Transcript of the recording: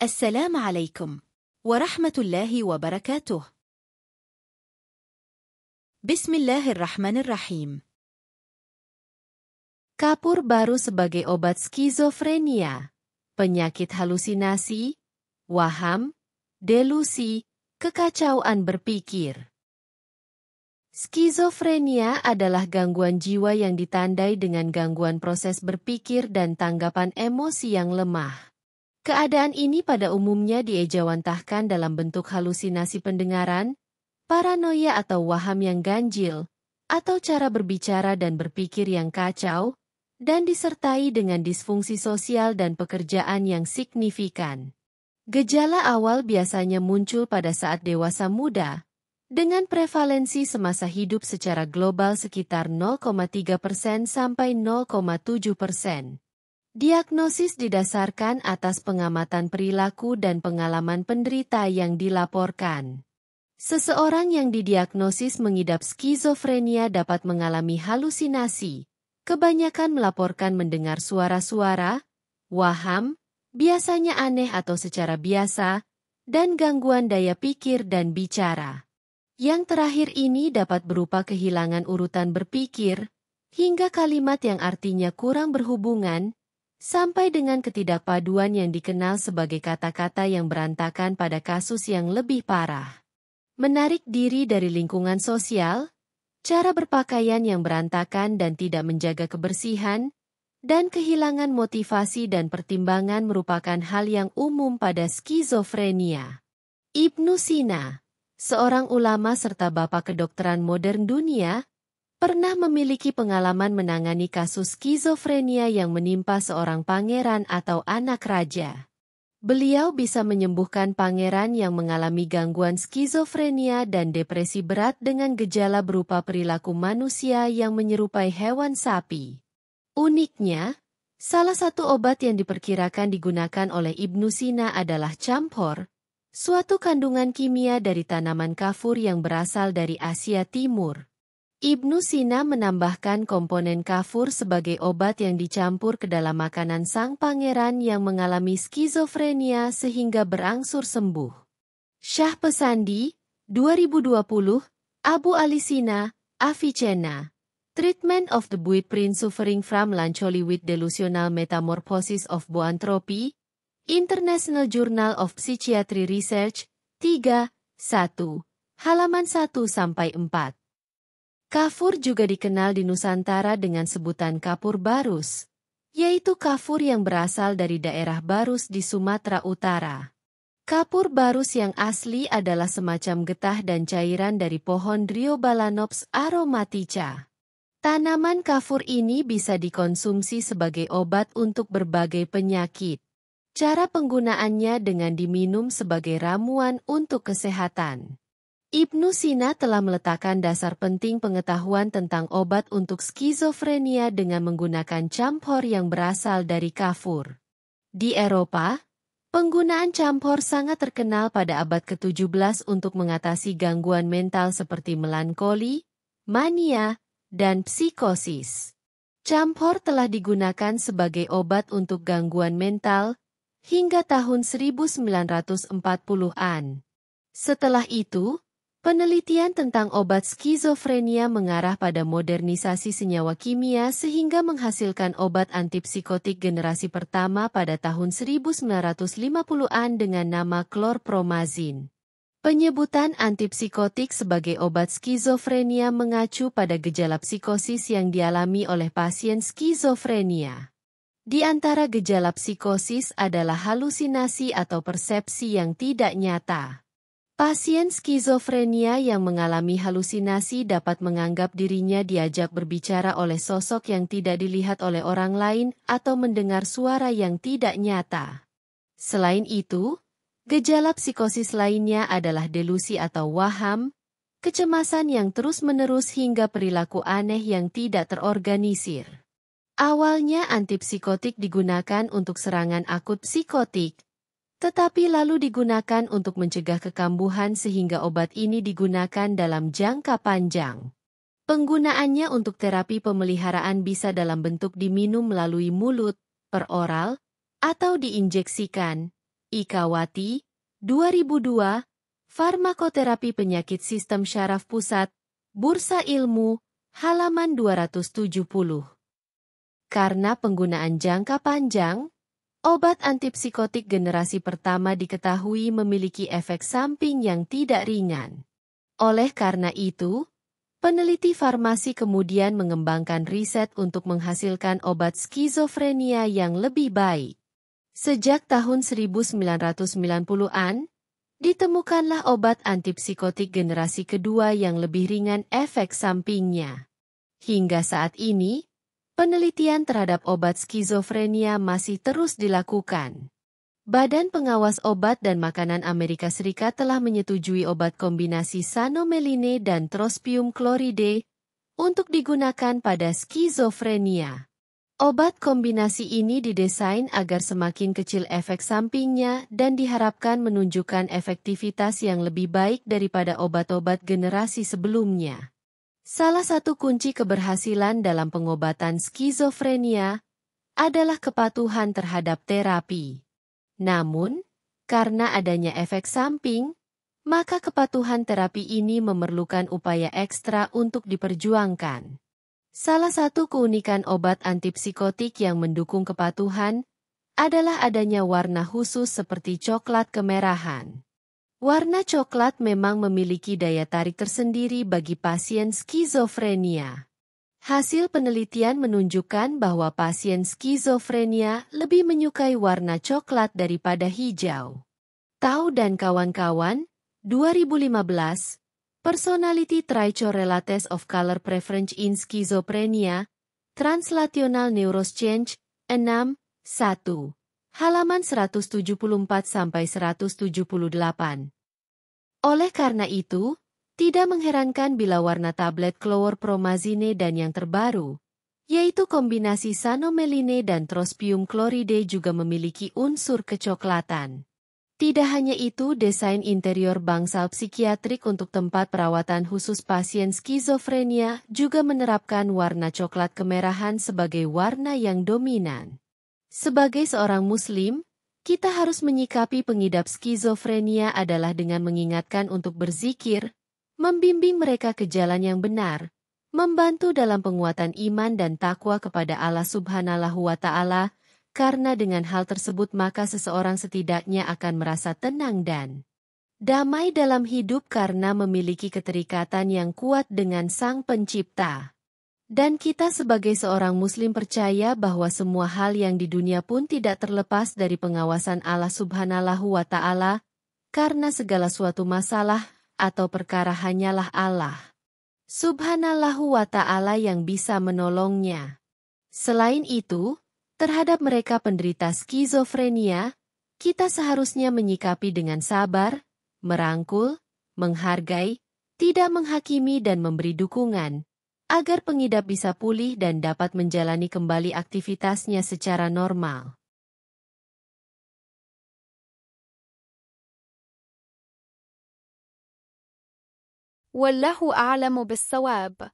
السلام عليكم ورحمة الله وبركاته. بسم الله الرحمن الرحيم. Kapur baru sebagai obat skizofrenia, penyakit halusinasi, waham, delusi, kekacauan berpikir. Skizofrenia adalah gangguan jiwa yang ditandai dengan gangguan proses berpikir dan tanggapan emosi yang lemah. Keadaan ini pada umumnya diejawantahkan dalam bentuk halusinasi pendengaran, paranoia atau waham yang ganjil, atau cara berbicara dan berpikir yang kacau, dan disertai dengan disfungsi sosial dan pekerjaan yang signifikan. Gejala awal biasanya muncul pada saat dewasa muda, dengan prevalensi semasa hidup secara global sekitar 0,3% sampai 0,7%. Diagnosis didasarkan atas pengamatan perilaku dan pengalaman penderita yang dilaporkan. Seseorang yang didiagnosis mengidap skizofrenia dapat mengalami halusinasi, kebanyakan melaporkan mendengar suara-suara, waham, biasanya aneh atau secara biasa, dan gangguan daya pikir dan bicara. Yang terakhir ini dapat berupa kehilangan urutan berpikir, hingga kalimat yang artinya kurang berhubungan, sampai dengan ketidakpaduan yang dikenal sebagai kata-kata yang berantakan pada kasus yang lebih parah. Menarik diri dari lingkungan sosial, cara berpakaian yang berantakan dan tidak menjaga kebersihan, dan kehilangan motivasi dan pertimbangan merupakan hal yang umum pada skizofrenia. Ibnu Sina, seorang ulama serta bapak kedokteran modern dunia, pernah memiliki pengalaman menangani kasus skizofrenia yang menimpa seorang pangeran atau anak raja. Beliau bisa menyembuhkan pangeran yang mengalami gangguan skizofrenia dan depresi berat dengan gejala berupa perilaku manusia yang menyerupai hewan sapi. Uniknya, salah satu obat yang diperkirakan digunakan oleh Ibnu Sina adalah camphor, suatu kandungan kimia dari tanaman kafur yang berasal dari Asia Timur. Ibnu Sina menambahkan komponen kafur sebagai obat yang dicampur ke dalam makanan sang pangeran yang mengalami skizofrenia sehingga berangsur sembuh. Syah Pesandi, 2020, Abu Ali Sina, Avicenna. Treatment of the Buit Prince suffering from melancholy with delusional metamorphosis of boanthropy, International Journal of Psychiatry Research, 3, 1, halaman 1-4. Kafur juga dikenal di Nusantara dengan sebutan kapur barus, yaitu kafur yang berasal dari daerah Barus di Sumatera Utara. Kapur barus yang asli adalah semacam getah dan cairan dari pohon Driobalanops aromatica. Tanaman kafur ini bisa dikonsumsi sebagai obat untuk berbagai penyakit. Cara penggunaannya dengan diminum sebagai ramuan untuk kesehatan. Ibnu Sina telah meletakkan dasar penting pengetahuan tentang obat untuk skizofrenia dengan menggunakan camphor yang berasal dari kafur. Di Eropa, penggunaan camphor sangat terkenal pada abad ke-17 untuk mengatasi gangguan mental seperti melankoli, mania, dan psikosis. Camphor telah digunakan sebagai obat untuk gangguan mental hingga tahun 1940-an. Setelah itu, penelitian tentang obat skizofrenia mengarah pada modernisasi senyawa kimia sehingga menghasilkan obat antipsikotik generasi pertama pada tahun 1950-an dengan nama chlorpromazine. Penyebutan antipsikotik sebagai obat skizofrenia mengacu pada gejala psikosis yang dialami oleh pasien skizofrenia. Di antara gejala psikosis adalah halusinasi atau persepsi yang tidak nyata. Pasien skizofrenia yang mengalami halusinasi dapat menganggap dirinya diajak berbicara oleh sosok yang tidak dilihat oleh orang lain atau mendengar suara yang tidak nyata. Selain itu, gejala psikosis lainnya adalah delusi atau waham, kecemasan yang terus-menerus hingga perilaku aneh yang tidak terorganisir. Awalnya antipsikotik digunakan untuk serangan akut psikotik, tetapi lalu digunakan untuk mencegah kekambuhan sehingga obat ini digunakan dalam jangka panjang. Penggunaannya untuk terapi pemeliharaan bisa dalam bentuk diminum melalui mulut, per oral, atau diinjeksikan, Ikawati, 2002, Farmakoterapi Penyakit Sistem Syaraf Pusat, Bursa Ilmu, halaman 270. Karena penggunaan jangka panjang, obat antipsikotik generasi pertama diketahui memiliki efek samping yang tidak ringan. Oleh karena itu, peneliti farmasi kemudian mengembangkan riset untuk menghasilkan obat skizofrenia yang lebih baik. Sejak tahun 1990-an, ditemukanlah obat antipsikotik generasi kedua yang lebih ringan efek sampingnya. Hingga saat ini, penelitian terhadap obat skizofrenia masih terus dilakukan. Badan Pengawas Obat dan Makanan Amerika Serikat telah menyetujui obat kombinasi xanomeline dan trospium chloride untuk digunakan pada skizofrenia. Obat kombinasi ini didesain agar semakin kecil efek sampingnya dan diharapkan menunjukkan efektivitas yang lebih baik daripada obat-obat generasi sebelumnya. Salah satu kunci keberhasilan dalam pengobatan skizofrenia adalah kepatuhan terhadap terapi. Namun, karena adanya efek samping, maka kepatuhan terapi ini memerlukan upaya ekstra untuk diperjuangkan. Salah satu keunikan obat antipsikotik yang mendukung kepatuhan adalah adanya warna khusus seperti coklat kemerahan. Warna coklat memang memiliki daya tarik tersendiri bagi pasien skizofrenia. Hasil penelitian menunjukkan bahwa pasien skizofrenia lebih menyukai warna coklat daripada hijau. Tau dan kawan-kawan, 2015, Personality Tricho-Relates of Color Preference in Schizophrenia, Translational Neuroscience, 6, 1. Halaman 174-178. Oleh karena itu, tidak mengherankan bila warna tablet chlorpromazine dan yang terbaru, yaitu kombinasi xanomeline dan trospium chloride juga memiliki unsur kecoklatan. Tidak hanya itu, desain interior bangsal psikiatrik untuk tempat perawatan khusus pasien skizofrenia juga menerapkan warna coklat kemerahan sebagai warna yang dominan. Sebagai seorang Muslim, kita harus menyikapi pengidap skizofrenia adalah dengan mengingatkan untuk berzikir, membimbing mereka ke jalan yang benar, membantu dalam penguatan iman dan takwa kepada Allah Subhanahu wa Ta'ala, karena dengan hal tersebut maka seseorang setidaknya akan merasa tenang dan damai dalam hidup karena memiliki keterikatan yang kuat dengan Sang Pencipta. Dan kita sebagai seorang Muslim percaya bahwa semua hal yang di dunia pun tidak terlepas dari pengawasan Allah Subhanahu wa Ta'ala, karena segala suatu masalah atau perkara hanyalah Allah Subhanahu wa Ta'ala yang bisa menolongnya. Selain itu, terhadap mereka penderita skizofrenia, kita seharusnya menyikapi dengan sabar, merangkul, menghargai, tidak menghakimi dan memberi dukungan, agar pengidap bisa pulih dan dapat menjalani kembali aktivitasnya secara normal. والله أعلم بالصواب.